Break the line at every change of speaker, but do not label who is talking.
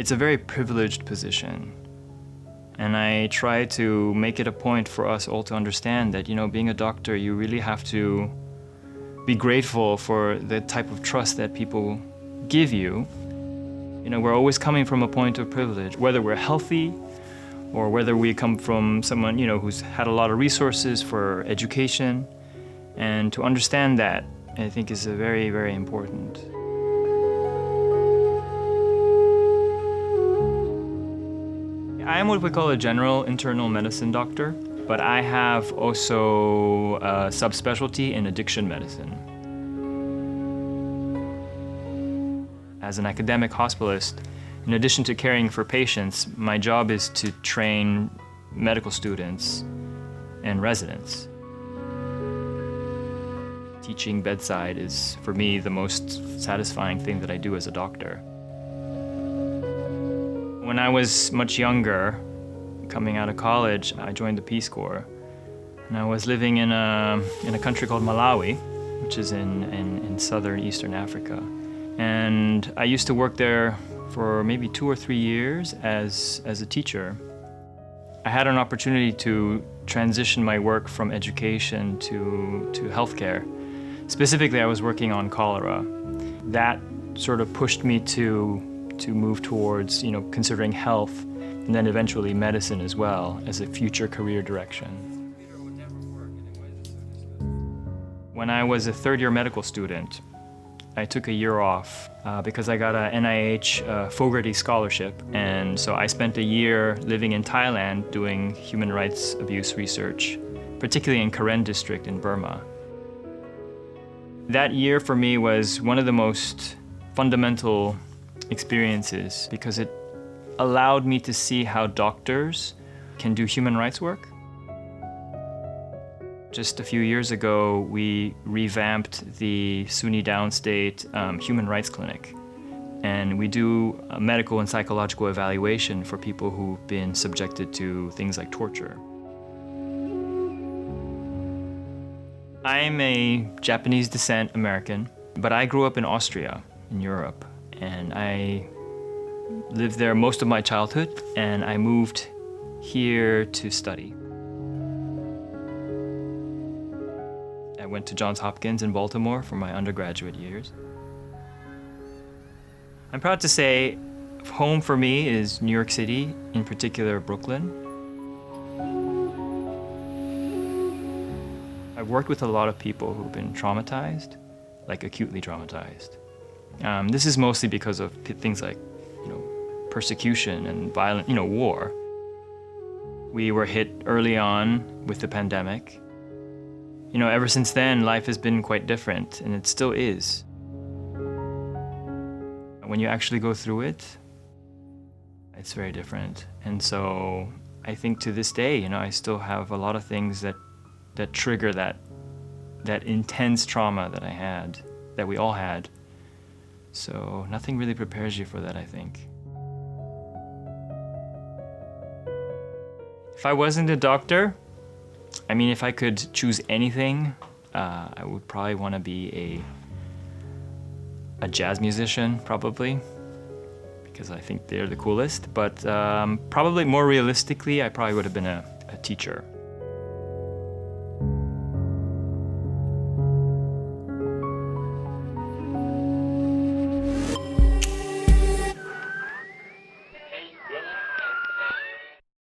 It's a very privileged position. And I try to make it a point for us all to understand that, being a doctor, you really have to be grateful for the type of trust that people give you. We're always coming from a point of privilege, whether we're healthy or whether we come from someone, who's had a lot of resources for education. And to understand that, I think, is very, very important. I am what we call a general internal medicine doctor, but I have also a subspecialty in addiction medicine. As an academic hospitalist, in addition to caring for patients, my job is to train medical students and residents. Teaching bedside is, for me, the most satisfying thing that I do as a doctor. When I was much younger, coming out of college, I joined the Peace Corps. And I was living in a country called Malawi, which is in southern Eastern Africa. And I used to work there for maybe 2 or 3 years as a teacher. I had an opportunity to transition my work from education to healthcare. Specifically, I was working on cholera. That sort of pushed me to move towards, considering health and then eventually medicine as well as a future career direction. When I was a third-year medical student, I took a year off because I got an NIH Fogarty scholarship, and so I spent a year living in Thailand doing human rights abuse research, particularly in Karen district in Burma. That year for me was one of the most fundamental experiences because it allowed me to see how doctors can do human rights work. Just a few years ago, we revamped the SUNY Downstate Human Rights Clinic. And we do a medical and psychological evaluation for people who've been subjected to things like torture. I'm a Japanese descent American, but I grew up in Austria, in Europe. And I lived there most of my childhood, and I moved here to study. I went to Johns Hopkins in Baltimore for my undergraduate years. I'm proud to say home for me is New York City, in particular Brooklyn. I've worked with a lot of people who've been traumatized, like acutely traumatized. This is mostly because of things like, persecution and violent, war. We were hit early on with the pandemic. Ever since then, life has been quite different, and it still is. When you actually go through it, it's very different. And so I think to this day, I still have a lot of things that trigger that intense trauma that I had, that we all had. So nothing really prepares you for that, I think. If I wasn't a doctor, if I could choose anything, I would probably want to be a jazz musician, probably, because I think they're the coolest. But probably more realistically, I probably would have been a teacher.